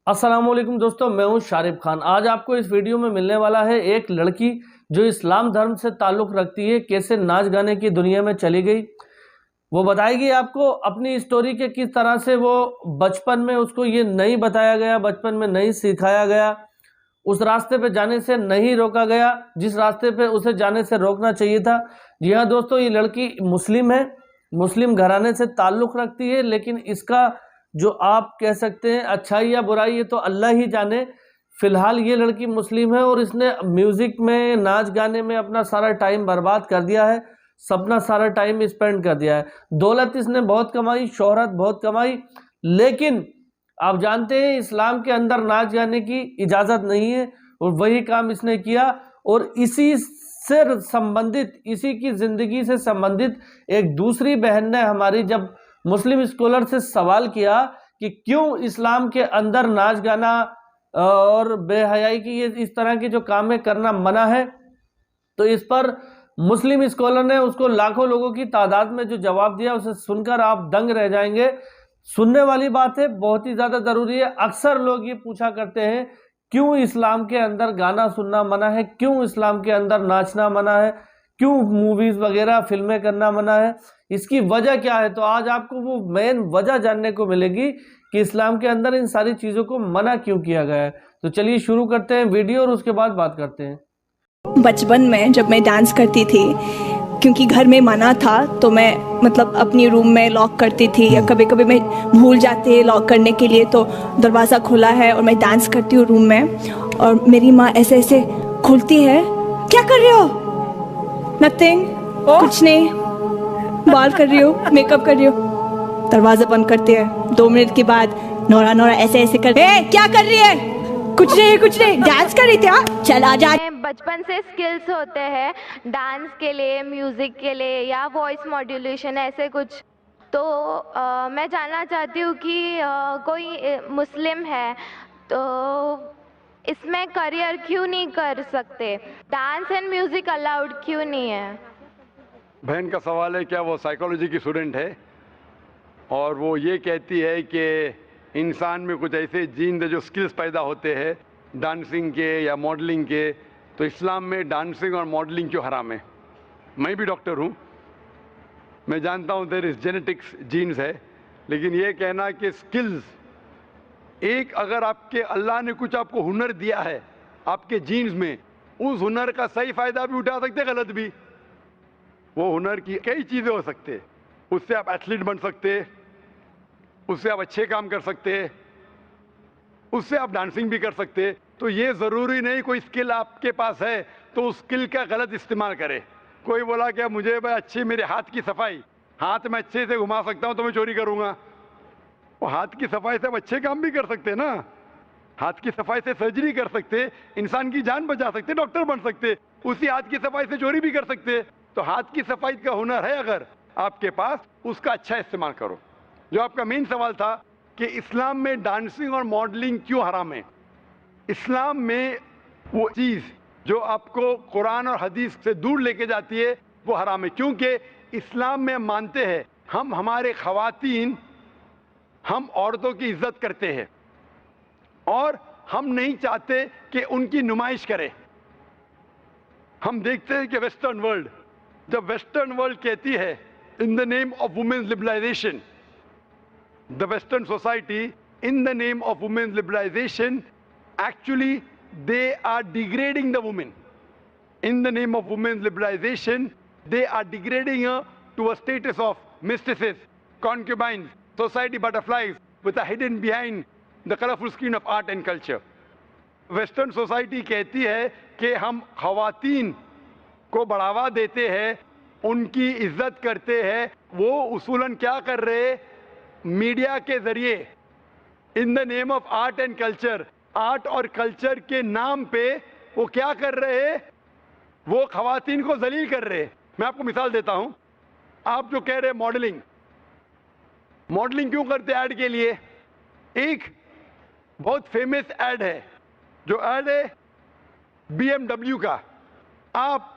السلام علیکم دوستو، میں ہوں شارف خان۔ آج آپ کو اس ویڈیو میں ملنے والا ہے ایک لڑکی جو اسلام دھرم سے تعلق رکھتی ہے، کیسے ناچ گانے کی دنیا میں چلی گئی۔ وہ بتائے گی آپ کو اپنی اسٹوری کے کس طرح سے وہ بچپن میں اس کو یہ نہیں بتایا گیا، بچپن میں نہیں سکھایا گیا، اس راستے پہ جانے سے نہیں روکا گیا جس راستے پہ اسے جانے سے روکنا چاہیے تھا۔ جی ہاں دوستو، یہ لڑکی مسلم ہے، مسلم گھرانے سے تعلق رکھتی ہے، لیکن اس کا جو آپ کہہ سکتے ہیں اچھائی یا برائی، یہ تو اللہ ہی جانے۔ فی الحال یہ لڑکی مسلم ہے اور اس نے میوزک میں، ناچ گانے میں اپنا سارا ٹائم برباد کر دیا ہے، اپنا سارا ٹائم اسپینڈ کر دیا ہے۔ دولت اس نے بہت کمائی، شہرت بہت کمائی، لیکن آپ جانتے ہیں اسلام کے اندر ناچ گانے کی اجازت نہیں ہے، اور وہی کام اس نے کیا۔ اور اسی سے سمبندھت، اسی کی زندگی سے سمبندھت ایک دوسری بہن نے ہماری جب مسلم اسکالر سے سوال کیا کہ کیوں اسلام کے اندر ناچ گانا اور بے حیائی کی اس طرح کی جو کامیں کرنا منع ہے، تو اس پر مسلم اسکالر نے اس کو لاکھوں لوگوں کی تعداد میں جو جواب دیا، اسے سن کر آپ دنگ رہ جائیں گے۔ سننے والی بات ہے، بہت ہی زیادہ ضروری ہے۔ اکثر لوگ یہ پوچھا کرتے ہیں کیوں اسلام کے اندر گانا سننا منع ہے، کیوں اسلام کے اندر ناچنا منع ہے، کیوں موویز وغیرہ فلمیں کرنا منع ہے، اس کی وجہ کیا ہے؟ تو آج آپ کو وہ مین وجہ جاننے کو ملے گی کہ اسلام کے اندر ان ساری چیزوں کو منع کیوں کیا گیا ہے۔ تو چلیے شروع کرتے ہیں ویڈیو اور اس کے بعد بات کرتے ہیں۔ بچپن میں جب میں ڈانس کرتی تھی، کیونکہ گھر میں منع تھا تو میں اپنی روم میں لاک کرتی تھی، یا کبھی کبھی میں بھول جاتی لاک کرنے کے لیے تو دروازہ کھلا ہے اور میں ڈانس کرتی ہوں روم میں، اور میری ماں ایسے ایسے کھلتی ہے، کیا کر رہے ہو؟ نتھنگ، کچھ نہیں، بال کر رہی ہو، میک اپ کر رہی ہو۔ دروازہ بند کرتے ہیں، 2 منٹ کے بعد نورا ایسے ایسے کرتے، کیا کر رہی ہے؟ کچھ نہیں، ڈانس کر رہی تھی، چل آ جا۔ بچپن سے سکلز ہوتے ہیں ڈانس کے لیے، میوزک کے لیے، یا وائس ماڈیولیشن، ایسے کچھ۔ تو میں جاننا چاہتی ہوں کہ کوئی مسلم ہے تو اس میں کریئر کیوں نہیں کر سکتے؟ ڈانس اینڈ میوزک الاؤڈ کیوں نہیں ہے؟ بہن کا سوال ہے، کیا وہ سائیکالوجی کی اسٹوڈنٹ ہے اور وہ یہ کہتی ہے کہ انسان میں کچھ ایسے جینز جو سکلز پیدا ہوتے ہیں ڈانسنگ کے یا ماڈلنگ کے، تو اسلام میں ڈانسنگ اور ماڈلنگ کیوں حرام ہے؟ میں بھی ڈاکٹر ہوں، میں جانتا ہوں دیر از جینیٹکس، جینز ہے، لیکن یہ کہنا کہ سکلز ایک، اگر آپ کے اللہ نے کچھ آپ کو ہنر دیا ہے آپ کے جینز میں، اس ہنر کا صحیح فائدہ بھی اٹھا سکتے، غلط بھی۔ وہ ہنر کی کئی چیزیں ہو سکتے، اس سے آپ ایتھلیٹ بن سکتے، اس سے آپ اچھے کام کر سکتے، اس سے آپ ڈانسنگ بھی کر سکتے۔ تو یہ ضروری نہیں کوئی اسکل آپ کے پاس ہے تو اس اسکل کا غلط استعمال کرے۔ کوئی بولا کہ مجھے اچھی، میرے ہاتھ کی صفائی، ہاتھ میں اچھے سے گھما سکتا ہوں تو میں چوری کروں گا۔ وہ ہاتھ کی صفائی سے آپ اچھے کام بھی کر سکتے نا، ہاتھ کی صفائی سے سرجری کر سکتے، انسان کی جان بچا سکتے، ڈاکٹر بن سکتے، اسی ہاتھ کی صفائی سے چوری بھی کر سکتے۔ تو ہاتھ کی صفائی کا ہنر ہے اگر آپ کے پاس، اس کا اچھا استعمال کرو۔ جو آپ کا مین سوال تھا کہ اسلام میں ڈانسنگ اور ماڈلنگ کیوں حرام ہے؟ اسلام میں وہ چیز جو آپ کو قرآن اور حدیث سے دور لے کے جاتی ہے وہ حرام ہے، کیونکہ اسلام میں مانتے ہیں ہم، ہمارے خواتین، ہم عورتوں کی عزت کرتے ہیں اور ہم نہیں چاہتے کہ ان کی نمائش کرے۔ ہم دیکھتے ہیں کہ ویسٹرن ورلڈ، جب ویسٹرن ورلڈ کہتی ہے in the name of women's liberalisation, the Western society in the name of women's liberalization, actually they are degrading the woman. In the name of women's liberalization, they are degrading her to a status of mistresses, concubines, society butterflies with a hidden behind the colorful screen of art and culture. Western society کہتی ہے کہ ہم خواتین کو بڑھاوا دیتے ہیں، ان کی عزت کرتے ہیں۔ وہ اصولاً کیا کر رہے؟ میڈیا کے ذریعے in the name of art and culture, art اور کلچر کے نام پہ وہ کیا کر رہے؟ وہ خواتین کو ذلیل کر رہے۔ میں آپ کو مثال دیتا ہوں۔ آپ جو کہہ رہے ماڈلنگ، ماڈلنگ کیوں کرتے ایڈ کے لیے؟ ایک بہت فیمس ایڈ ہے، جو ایڈ ہے بی ایم ڈبلیو کا۔ آپ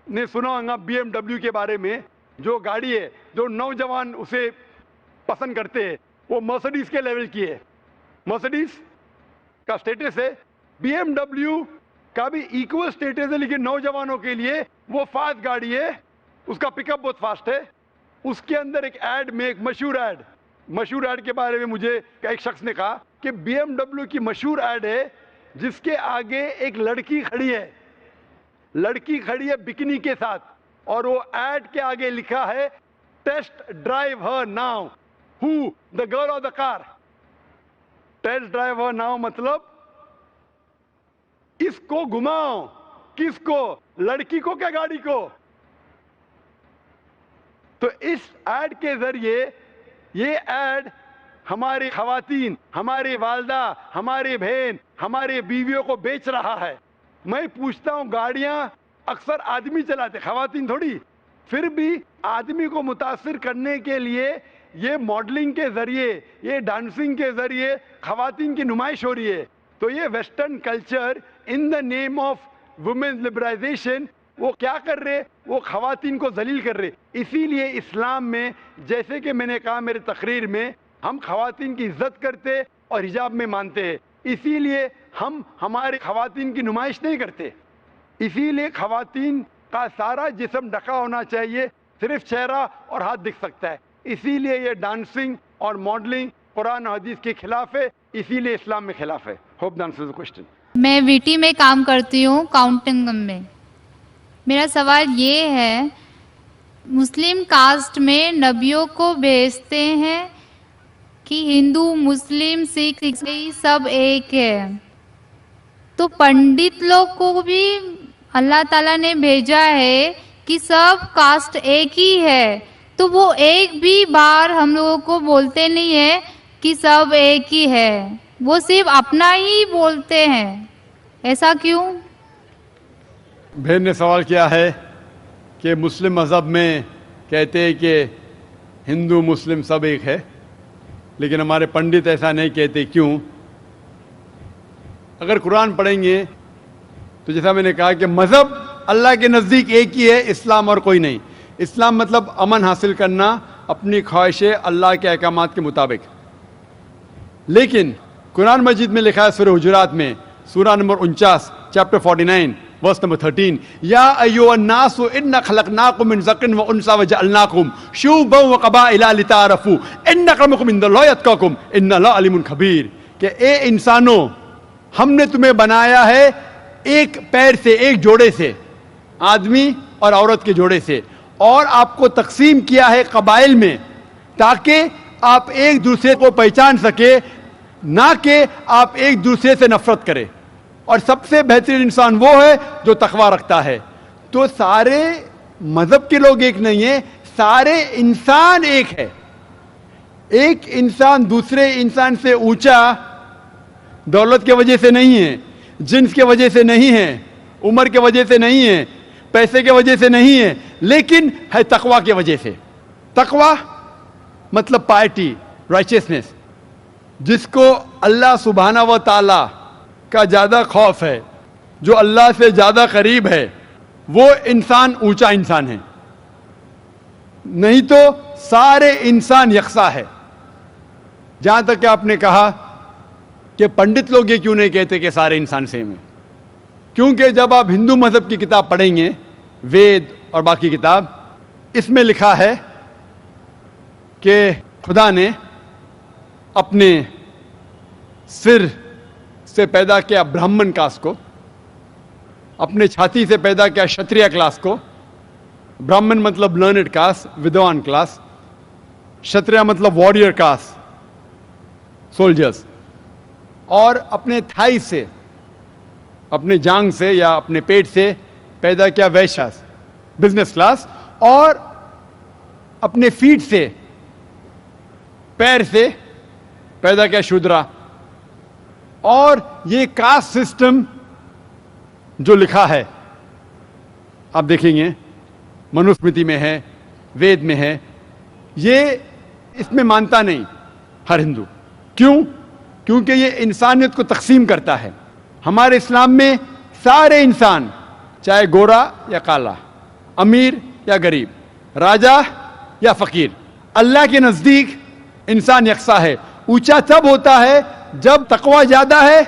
نے سنا ہوگا بی ایم ڈبلیو کے بارے میں، جو گاڑی ہے جو نوجوان اسے پسند کرتے ہیں، وہ مرسڈیز کے لیول کی ہے۔ مرسڈیز کا اسٹیٹس ہے, BMW کا بھی ایکول اسٹیٹس ہے, لیکن نوجوانوں کے لیے وہ فاسٹ گاڑی ہے, اس کا پک اپ بہت فاسٹ ہے. اس کے اندر ایک ایڈ میں, ایک مشہور ایڈ کے بارے میں مجھے ایک شخص نے کہا کہ BMW کی مشہور ایڈ ہے جس کے آگے ایک لڑکی کھڑی ہے بکنی کے ساتھ, اور وہ ایڈ کے آگے لکھا ہے test drive her now, who the girl of the car. Test drive her now مطلب اس کو گھماؤ. کس کو؟ لڑکی کو کیا گاڑی کو؟ تو اس ایڈ کے ذریعے یہ ایڈ ہماری خواتین, ہماری والدہ, ہماری بہن, ہماری بیویوں کو بیچ رہا ہے. میں پوچھتا ہوں, گاڑیاں اکثر آدمی چلاتے, خواتین تھوڑی. پھر بھی آدمی کو متاثر کرنے کے لیے یہ ماڈلنگ کے ذریعے, یہ ڈانسنگ کے ذریعے خواتین کی نمائش ہو رہی ہے. تو یہ western culture in the name of women liberalisation وہ کیا کر رہے؟ وہ خواتین کو ذلیل کر رہے. اسی لیے اسلام میں, جیسے کہ میں نے کہا میرے تقریر میں, ہم خواتین کی عزت کرتے اور حجاب میں مانتے ہیں. اسی لیے ہم ہماری خواتین کی نمائش نہیں کرتے. اسی لیے خواتین کا سارا جسم ڈھکا ہونا چاہیے, صرف چہرہ اور ہاتھ دکھ سکتا ہے. اسی لیے یہ ڈانسنگ اور ماڈلنگ قرآن و حدیث کے خلاف ہے, اسی لیے اسلام میں خلاف ہے. Hope the answers the question. میں ویٹی میں کام کرتی ہوں, کاؤنٹنگ میں. میرا سوال یہ ہے, مسلم کاسٹ میں نبیوں کو بھیجتے ہیں کہ ہندو, مسلم, سکھ, عیسائی سب ایک ہے, تو پنڈت لوگ کو بھی اللہ تعالیٰ نے بھیجا ہے کہ سب کاسٹ ایک ہی ہے, تو وہ ایک بھی بار ہم لوگوں کو بولتے نہیں ہے کہ سب ایک ہی ہے, وہ صرف اپنا ہی بولتے ہیں. ایسا کیوں؟ بہن نے سوال کیا ہے کہ مسلم مذہب میں کہتے ہیں کہ ہندو مسلم سب ایک ہے, لیکن ہمارے پنڈت ایسا نہیں کہتے, کیوں؟ اگر قرآن پڑھیں گے تو جیسا میں نے کہا کہ مذہب اللہ کے نزدیک ایک ہی ہے, اسلام اور کوئی نہیں. اسلام مطلب امن حاصل کرنا, اپنی خواہشیں اللہ کے احکامات کے مطابق. لیکن قرآن مجید میں لکھا ہے سورہ حجرات میں, سورہ نمبر 49, چیپٹر 49, ورس نمبر 13, یا ایھا الناس انا خلقناکم من ذکر و انثی وجعلناکم شعوبا وقبائل لتعارفوا ان اکرمکم عند اللہ اتقاکم ان اللہ علیم خبیر. کہ اے انسانوں, ہم نے تمہیں بنایا ہے ایک پیر سے, ایک جوڑے سے, آدمی اور عورت کے جوڑے سے, اور آپ کو تقسیم کیا ہے قبائل میں تاکہ آپ ایک دوسرے کو پہچان سکے, نہ کہ آپ ایک دوسرے سے نفرت کریں. اور سب سے بہترین انسان وہ ہے جو تقویٰ رکھتا ہے. تو سارے مذہب کے لوگ ایک نہیں ہیں, سارے انسان ایک ہے. ایک انسان دوسرے انسان سے اونچا دولت کی وجہ سے نہیں ہے, جنس کی وجہ سے نہیں ہے, عمر کی وجہ سے نہیں ہے, پیسے کی وجہ سے نہیں ہے, لیکن ہے تقویٰ کی وجہ سے. تقویٰ مطلب پائٹی, رائچسنس. جس کو اللہ سبحانہ و تعالی کا زیادہ خوف ہے, جو اللہ سے زیادہ قریب ہے, وہ انسان اونچا انسان ہے. نہیں تو سارے انسان یکساں ہے. جہاں تک کہ آپ نے کہا کہ پنڈت لوگ یہ کیوں نہیں کہتے کہ سارے انسان سیم ہیں, کیونکہ جب آپ ہندو مذہب کی کتاب پڑھیں گے, وید اور باقی کتاب, اس میں لکھا ہے کہ خدا نے اپنے سر سے پیدا کیا برہمن کاسٹ کو, اپنے چھاتی سے پیدا کیا شتریہ کلاس کو. برہمن مطلب لرنڈ کاسٹ, ودوان کلاس. شتریہ مطلب وارڈیئر کاسٹ, سولجرز. اور اپنے تھائی سے, اپنے جانگ سے یا اپنے پیٹ سے پیدا کیا ویشیاز, بزنس کلاس. اور اپنے فیٹ سے, پیر سے پیدا کیا شودرا. اور یہ کاسٹ سسٹم جو لکھا ہے آپ دیکھیں گے منوسمرتی میں ہے, وید میں ہے, یہ اس میں مانتا نہیں ہر ہندو. کیوں؟ کیونکہ یہ انسانیت کو تقسیم کرتا ہے. ہمارے اسلام میں سارے انسان, چاہے گورا یا کالا, امیر یا غریب, راجا یا فقیر, اللہ کے نزدیک انسان یکساں ہے. اونچا تب ہوتا ہے جب تقویٰ زیادہ ہے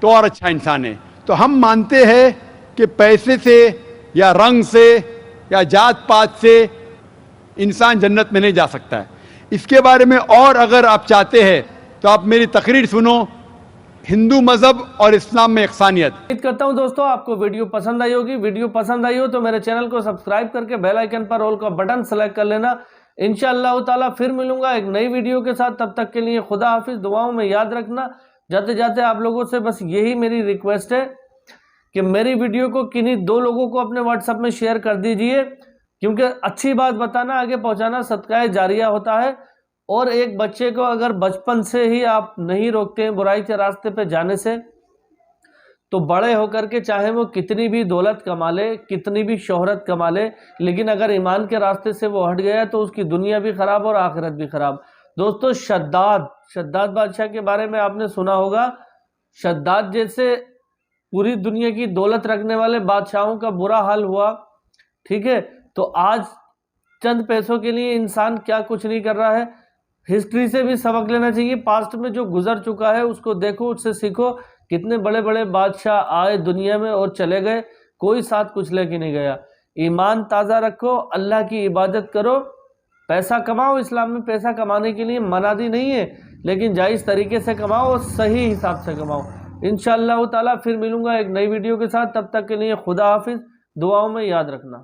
تو اور اچھا انسان ہے. تو ہم مانتے ہیں کہ پیسے سے یا رنگ سے یا جات پات سے انسان جنت میں نہیں جا سکتا ہے. اس کے بارے میں اور اگر آپ چاہتے ہیں تو آپ میری تقریر سنو, ہندو مذہب اور اسلام میں یکسانیت. امید کرتا ہوں دوستوں آپ کو ویڈیو پسند آئی ہوگی. ویڈیو پسند آئی ہو تو میرے چینل کو سبسکرائب کر کے بیل آئیکن پر آل کا بٹن سلیکٹ کر لینا. انشاءاللہ تعالیٰ پھر ملوں گا ایک نئی ویڈیو کے ساتھ. تب تک کے لیے خدا حافظ. دعاؤں میں یاد رکھنا. جاتے جاتے آپ لوگوں سے بس یہی میری ریکویسٹ ہے کہ میری ویڈیو کو کنہیں 2 لوگوں کو اپنے واٹس ایپ میں شیئر کر دیجئے, کیونکہ اچھی بات بتانا آگے پہنچانا صدقہ جاریہ ہوتا ہے. اور ایک بچے کو اگر بچپن سے ہی آپ نہیں روکتے ہیں برائی کے راستے پہ جانے سے, تو بڑے ہو کر کے چاہے وہ کتنی بھی دولت کما لے, کتنی بھی شہرت کما لے, لیکن اگر ایمان کے راستے سے وہ ہٹ گیا تو اس کی دنیا بھی خراب اور آخرت بھی خراب. دوستو شداد بادشاہ کے بارے میں آپ نے سنا ہوگا. شداد جیسے پوری دنیا کی دولت رکھنے والے بادشاہوں کا برا حال ہوا, ٹھیک ہے. تو آج چند پیسوں کے لیے انسان کیا کچھ نہیں کر رہا ہے. ہسٹری سے بھی سبق لینا چاہیے. پاسٹ میں جو گزر چکا ہے اس کو دیکھو, اس سے سیکھو. کتنے بڑے بڑے بادشاہ آئے دنیا میں اور چلے گئے, کوئی ساتھ کچھ لے کے نہیں گیا. ایمان تازہ رکھو, اللہ کی عبادت کرو, پیسہ کماؤ. اسلام میں پیسہ کمانے کے لیے منادی نہیں ہے, لیکن جائز طریقے سے کماؤ اور صحیح حساب سے کماؤ. انشاءاللہ تعالیٰ پھر ملوں گا ایک نئی ویڈیو کے ساتھ. تب تک کے لیے خدا حافظ. دعاؤں میں یاد رکھنا.